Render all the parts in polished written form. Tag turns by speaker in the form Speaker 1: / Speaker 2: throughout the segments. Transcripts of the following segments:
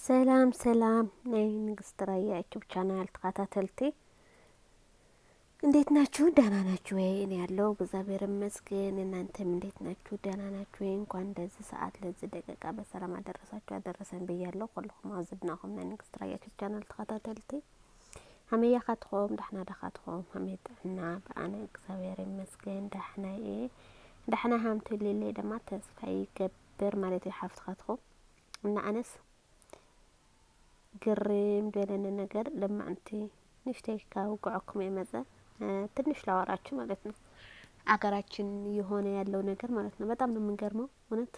Speaker 1: ሰላም ሰላም ናይ ንግስት ራያ ዩቲዩብ ቻናል ተከታተልቲ እንዴት ናችሁ? ደህና ናችሁ ወይ? እኔ ያለው እግዚአብሔር ይመስገን። እናንተም እንዴት ናችሁ? ደህና ናችሁ ወይ? እንኳን እንደዚህ ሰዓት ለዚህ ደቂቃ በሰላም አደረሳችሁ አደረሰን ብያለሁ። ሁሉም አዝድናኩም ናይ ንግስት ራያ ዩቲዩብ ቻናል ተከታተልቲ ሀመያ ካትኩም ዳሕና ዳካትኩም ሀመይጥና በአነ እግዚአብሔር ይመስገን ዳሕና ዳሕና ሀምቱ ሊሌ ደማ ተስፋ ይገብር ማለት ይሓፍትካትኩም እና አነስ ግርም ደለነ ነገር ለማ አንተ ንፍቴካ ወቁዕኩም የመዘ ትንሽ ላወራችሁ ማለት ነው። አገራችን የሆነ ያለው ነገር ማለት ነው በጣም ነው የምንገርመው እውነት።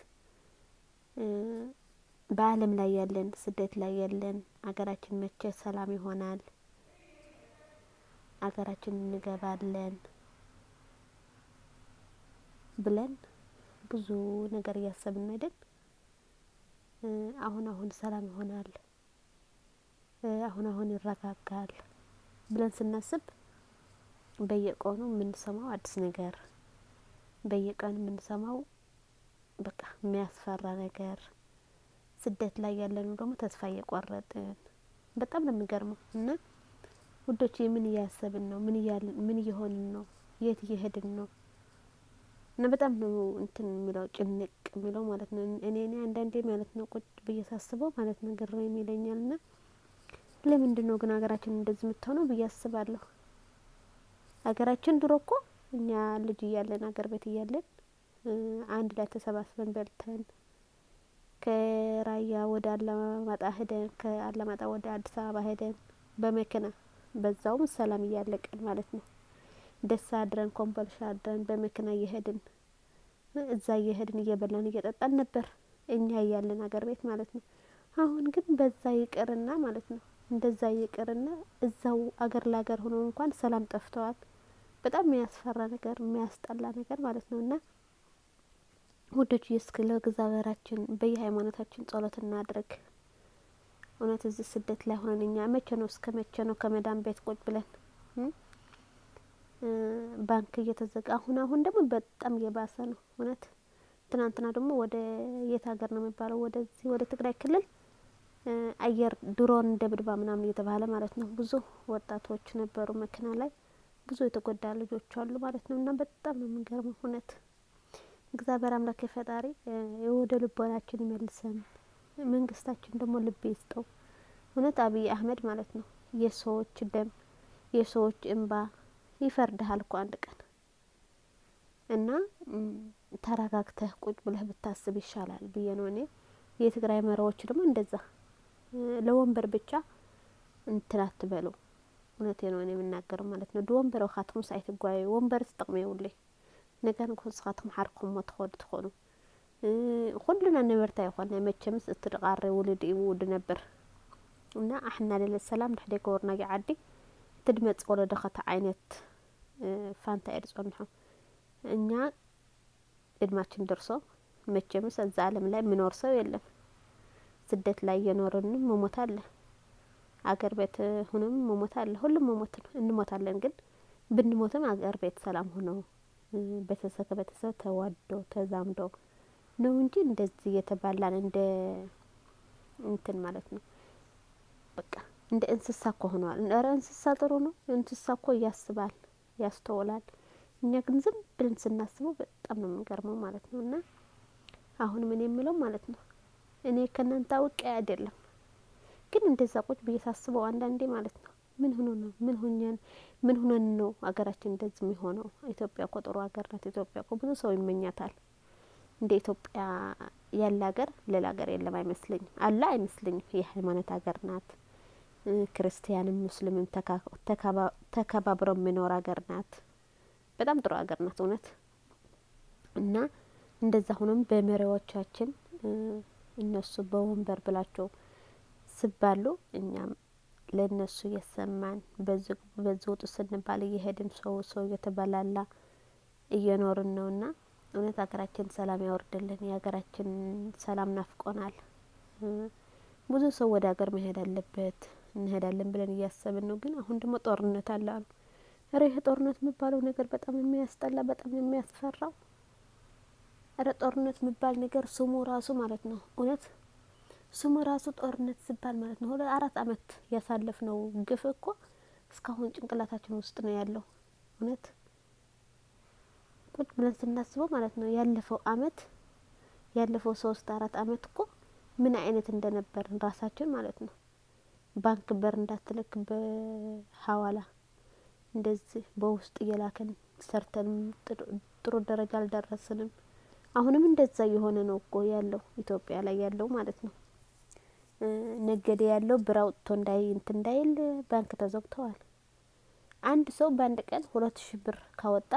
Speaker 1: በአለም ላይ ያለን ስደት ላይ ያለን አገራችን መቼ ሰላም ይሆናል? አገራችን እንገባለን ብለን ብዙ ነገር እያሰብን አይደል? አሁን ሰላም ይሆናል አሁን ይረጋጋል ብለን ስናስብ በየቀኑ የምንሰማው አዲስ ነገር በየቀኑ የምንሰማው በቃ የሚያስፈራ ነገር ስደት ላይ ያለነው ደግሞ ተስፋ እየቆረጥን በጣም ነው የሚገርመው። እና ውዶች ምን እያሰብን ነው? ምን እየሆንን ነው? የት እየሄድን ነው? እና በጣም ነው እንትን የሚለው ጭንቅ የሚለው ማለት ነው። እኔ አንዳንዴ ማለት ነው ቁጭ ብዬ ሳስበው ማለት ነው ግርም ይለኛልና ለምንድነው ግን ሀገራችን እንደዚህ የምትሆነው ብዬ አስባለሁ። ሀገራችን ድሮ እኮ እኛ ልጅ እያለን ሀገር ቤት እያለን አንድ ላይ ተሰባስበን በልተን ከራያ ወደ አላማጣ ሄደን ከአላማጣ ወደ አዲስ አበባ ሄደን በመኪና በዛውም ሰላም እያለቀን ማለት ነው ደስ አድረን ኮምቦልቻ አድረን በመኪና እየሄድን እዛ እየሄድን እየበላን እየጠጣን ነበር እኛ እያለን ሀገር ቤት ማለት ነው። አሁን ግን በዛ ይቅርና ማለት ነው እንደዛ ይቅርና እዛው አገር ላገር ሆኖ እንኳን ሰላም ጠፍተዋል። በጣም የሚያስፈራ ነገር የሚያስጠላ ነገር ማለት ነውና ውዶች እስኪ ለእግዚአብሔራችን በየሃይማኖታችን ጸሎት እናድርግ። እውነት እዚህ ስደት ላይ ሆነን እኛ እስከ መቼ ነው ከመዳን ቤት ቁጭ ብለን ባንክ እየተዘጋ አሁን ደግሞ በጣም እየባሰ ነው እውነት። ትናንትና ደግሞ ወደ የት ሀገር ነው የሚባለው ወደዚህ ወደ ትግራይ ክልል አየር ድሮን ደብድባ ምናምን እየተባለ ማለት ነው ብዙ ወጣቶች ነበሩ መኪና ላይ ብዙ የተጎዳ ልጆች አሉ ማለት ነው። እና በጣም ነው የሚገርመው እውነት። እግዚአብሔር አምላክ ፈጣሪ ወደ ልቦናችን ይመልሰን፣ መንግስታችን ደግሞ ልብ ይስጠው። እውነት አብይ አህመድ ማለት ነው የሰዎች ደም የሰዎች እንባ ይፈርድሃል እኮ አንድ ቀን እና ተረጋግተህ ቁጭ ብለህ ብታስብ ይሻላል ብዬ ነው እኔ። የትግራይ መሪዎች ደግሞ እንደዛ ለወንበር ብቻ እንትን አትበሉ። እውነቴ ነው እኔ የምናገረው ማለት ነው። ወንበር ወኻትኩም ሳይት ጓይ ወንበር ተጠቅመውልኝ ነገር እንኳን ስኻትኩም ሓርኩም መትኸዱ ትኾኑ ሁሉና ነበርታ ይሆን መቸምስ እትደቃረ ውልድ ይውድ ነበር እና አሕና ለለ ሰላም ድሕደ ከወርና ይዓዲ ትድመጽ ወለደ ኸታ አይነት ፋንታ ይርጾንሁ እኛ እድማችን ደርሶ መቸምስ እዛ ዓለም ላይ ምኖር ሰው የለም። ስደት ላይ የኖርን መሞት አለ፣ አገር ቤት ሆነም መሞት አለ፣ ሁሉም መሞት ነው እንሞታለን። ግን ብንሞትም አገር ቤት ሰላም ሆኖ ቤተሰብ ተዋዶ ተዛምዶ ነው እንጂ እንደዚህ የተባላን እንደ እንትን ማለት ነው በቃ እንደ እንስሳ እኮ ሆኗል። ኧረ እንስሳ ጥሩ ነው፣ እንስሳ እኮ ያስባል ያስተውላል። እኛ ግን ዝም ብለን ስናስበው በጣም ነው የምንገርመው ማለት ነው። እና አሁን ምን የምለው ማለት ነው እኔ ከናንተ አውቄ አይደለም ግን እንደዛ ቁጭ ብዬ ሳስበው አንዳንዴ ማለት ነው ምን ሆነን ነው አገራችን እንደዚህ የሚሆነው? ኢትዮጵያ እኮ ጥሩ ሀገር ናት። ኢትዮጵያ እኮ ብዙ ሰው ይመኛታል። እንደ ኢትዮጵያ ያለ ሀገር ሌላ ሀገር የለም አይመስለኝም፣ አለ አይመስለኝም። የሃይማኖት ሀገር ናት። ክርስቲያንም ሙስሊምም ተከባብረው የሚኖር ሀገር ናት። በጣም ጥሩ ሀገር ናት እውነት። እና እንደዛ ሆኖም በመሪዎቻችን እነሱ በወንበር ብላቸው ስባሉ እኛም ለነሱ የሰማን በዚህ ወጡ ስንባል እየሄድን ሰው እየተበላላ እየኖርን ነውና እውነት ሀገራችን ሰላም ያወርድልን። የሀገራችን ሰላም ናፍቆናል። ብዙ ሰው ወደ ሀገር መሄድ አለበት እንሄዳለን ብለን እያሰብን ነው። ግን አሁን ደግሞ ጦርነት አለ አሉ። ኧረ ይሄ ጦርነት የሚባለው ነገር በጣም የሚያስጠላ በጣም የሚያስፈራው። ኧረ ጦርነት የሚባል ነገር ስሙ ራሱ ማለት ነው እውነት ስሙ ራሱ ጦርነት ሲባል ማለት ነው 4 አመት ያሳለፍነው ግፍ እኮ እስካሁን ጭንቅላታችን ውስጥ ነው ያለው። እውነት ቁጭ ብለን ስናስበው ማለት ነው ያለፈው 3-4 አመት እኮ ምን አይነት እንደነበርን ራሳችን ማለት ነው። ባንክ በር እንዳትልክ በሐዋላ እንደዚህ በውስጥ እየላከን ሰርተን ጥሩ ደረጃ አልደረስንም። አሁንም እንደዛ የሆነ ነው እኮ ያለው ኢትዮጵያ ላይ ያለው ማለት ነው። ነገደ ያለው ብር አውጥቶ እንዳይል ባንክ ተዘግተዋል። አንድ ሰው በአንድ ቀን 2000 ብር ካወጣ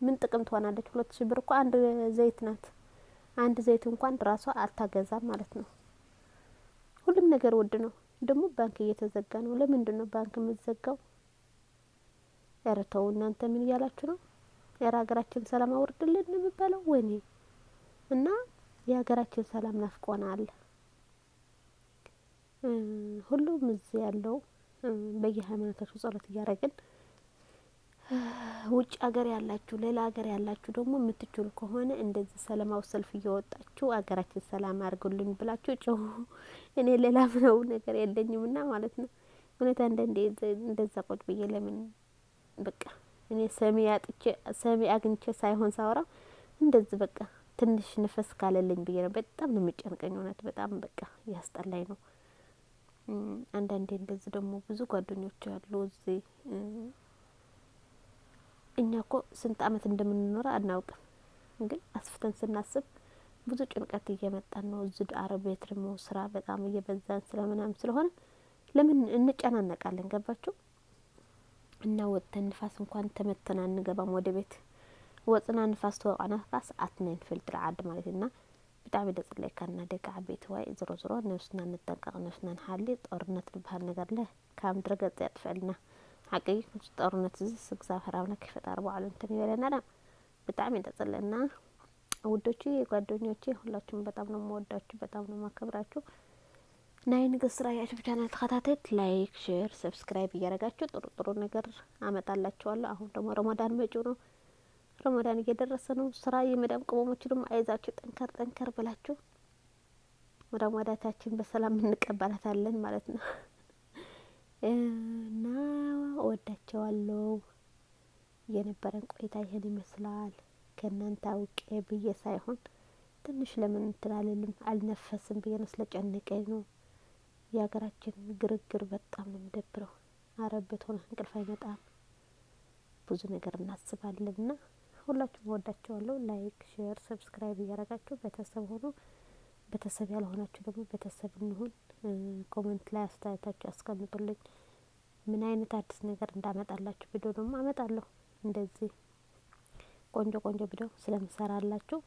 Speaker 1: ምን ጥቅም ትሆናለች? 2000 ብር እኮ አንድ ዘይት ናት። አንድ ዘይት እንኳን ራሷ አታገዛም ማለት ነው። ሁሉም ነገር ውድ ነው። ደግሞ ባንክ እየተዘጋ ነው። ለምንድን ነው ባንክ የምትዘጋው? ኧረ ተው እናንተ ምን እያላችሁ ነው? የሀገራችን ሰላም አውርድልን ነው የሚባለው ወይኔ። እና የሀገራችን ሰላም ናፍቆናል። ሁሉም እዚህ ያለው በየሃይማኖታችሁ ጸሎት እያደረግን ውጭ ሀገር ያላችሁ ሌላ ሀገር ያላችሁ ደግሞ የምትችሉ ከሆነ እንደዚህ ሰላማዊ ሰልፍ እየወጣችሁ ሀገራችን ሰላም አድርጉልን ብላችሁ ጮሁ። እኔ ሌላ ምነው ነገር የለኝምና ማለት ነው። እውነት አንዳንዴ እንደዛ ቁጭ ብዬ ለምን በቃ እኔ ሰሚ አግኝቼ ሳይሆን ሳወራ እንደዚህ በቃ ትንሽ ንፈስ ካለልኝ ብዬ ነው። በጣም ነው የሚጨንቀኝ እውነት በጣም በቃ ያስጠላኝ ነው። አንዳንዴ እንደዚህ ደግሞ ብዙ ጓደኞች አሉ እዚህ እኛ እኮ ስንት አመት እንደምንኖር አናውቅም። ግን አስፍተን ስናስብ ብዙ ጭንቀት እየመጣን ነው። እዚህ አረብ ቤት ደግሞ ስራ በጣም እየበዛን ስለምናምን ስለሆነ ለምን እንጨናነቃለን? ገባችሁ? እና ወጥተን ንፋስ እንኳን ተመተና እንገባም ወደ ቤት ወጽና ንፋስ ተወቃና ንፋስ አትነን ፍልትር አድ ማለትና በጣም ደጽለይ ካና ደቃ ቤት ወይ ዝሮ ነፍስና እንጠንቀቅ ነፍስና ሐሊ ጦርነት ልባል ነገር ላይ ካም ድረገጽ ያጥፈልና حقي ጦርነት ዝስግዛ ፈራውና ከፈጣር በኋላ እንትን ይበለናል። በጣም ይደጽልና ውዶቼ ጓደኞቼ ሁላችሁም በጣም ነው የምወዳችሁ፣ በጣም ነው ማከብራችሁ። ናይ ንግስት ራያ ዩቲዩብ ቻናል ተከታታዮች ላይክ፣ ሼር፣ ሰብስክራይብ እያደረጋችሁ ጥሩ ነገር አመጣላችኋለሁ። አሁን ደግሞ ረመዳን መጪው ነው። ረመዳን እየደረሰ ነው። ስራ የመዳም ቅመሞች ደግሞ አይዛችሁ ጠንከር ብላችሁ ረመዳታችን በሰላም እንቀበላታለን ማለት ነው። እና ወዳቸዋለሁ። የነበረን ቆይታ ይሄን ይመስላል። ከእናንተ አውቄ ብዬ ሳይሆን ትንሽ ለምን እንትላለልም አልነፈስም ብዬ ነው ስለጨነቀኝ ነው። የሀገራችን ግርግር በጣም ነው የሚደብረው። አረብ ቤት ሆነ እንቅልፍ አይመጣም። ብዙ ነገር እናስባለንና ሁላችሁም ወዳቸዋለሁ። ላይክ፣ ሼር፣ ሰብስክራይብ እያደረጋችሁ ቤተሰብ ሆኖ ቤተሰብ ያልሆናችሁ ደግሞ ቤተሰብ እንሁን። ኮሜንት ላይ አስተያየታችሁ አስቀምጡልኝ። ምን አይነት አዲስ ነገር እንዳመጣላችሁ ቪዲዮ ደግሞ አመጣለሁ። እንደዚህ ቆንጆ ቪዲዮ ስለምሰራላችሁ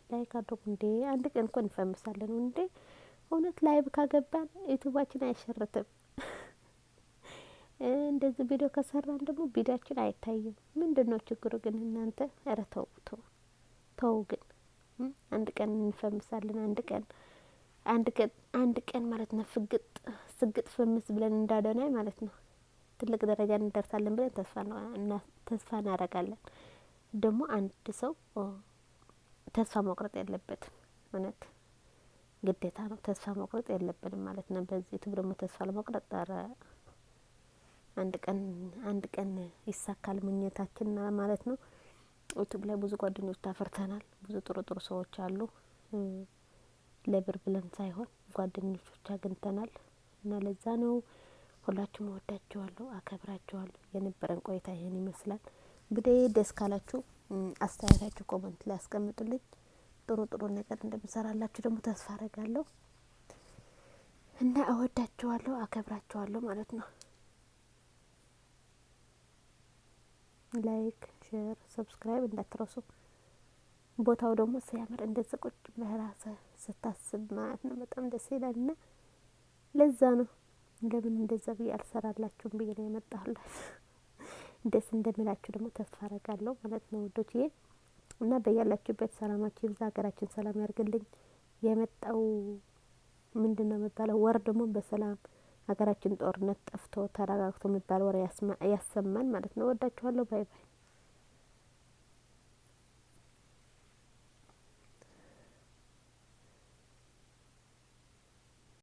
Speaker 1: ላይክ አድርጉ። እንዴ አንድ ቀን እንኳን እንፈምሳለን እንዴ! እውነት ላይቭ ካገባን ዩቲዩባችን አይሸርትም። እንደዚህ ቪዲዮ ከሰራን ደግሞ ቪዲዮአችን አይታይም። ምንድነው ችግሩ ግን እናንተ? ኧረ ተው ግን አንድ ቀን እንፈምሳለን። አንድ ቀን ማለት ነው ስግጥ ፈምስ ብለን እንዳደናይ ማለት ነው ትልቅ ደረጃ እንደርሳለን ብለን ተስፋ እናደርጋለን። ደግሞ አንድ ሰው ተስፋ መቁረጥ የለበትም። እውነት ግዴታ ነው። ተስፋ መቁረጥ የለብንም ማለት ነው። በዚህ ዩቲዩብ ደግሞ ተስፋ ለመቁረጥ አንድ ቀን ይሳካል ምኞታችን ማለት ነው። ዩቲዩብ ላይ ብዙ ጓደኞች ታፈርተናል። ብዙ ጥሩ ሰዎች አሉ። ለብር ብለን ሳይሆን ጓደኞች አግኝተናል እና ለዛ ነው። ሁላችሁም ወዳችኋለሁ፣ አከብራችኋለሁ። የነበረን ቆይታ ይሄን ይመስላል። ቪዲዮ ደስ ካላችሁ አስተያየታችሁ ኮሜንት ላይ አስቀምጡልኝ። ጥሩ ነገር እንደምሰራላችሁ ደግሞ ተስፋ አደርጋለሁ እና እወዳችኋለሁ፣ አከብራችኋለሁ ማለት ነው። ላይክ፣ ሼር፣ ሰብስክራይብ እንዳትረሱ። ቦታው ደግሞ ሲያምር እንደዚህ ቁጭ ብለህ ራስህ ስታስብ ማለት ነው በጣም ደስ ይላልና ለዛ ነው ለምን እንደዛ ብዬ አልሰራላችሁም ብዬ ነው የመጣሁላችሁ። ደስ እንደምላችሁ ደግሞ ተስፋ አደርጋለሁ ማለት ነው ውዶችዬ። እና በያላችሁበት ሰላማችሁ ይብዛ። ሀገራችን ሰላም ያርግልኝ። የመጣው ምንድነው የሚባለው ወር ደግሞ በሰላም ሀገራችን ጦርነት ጠፍቶ ተረጋግቶ የሚባል ወር ያሰማን ማለት ነው። ወዳችኋለሁ። ባይ ባይ።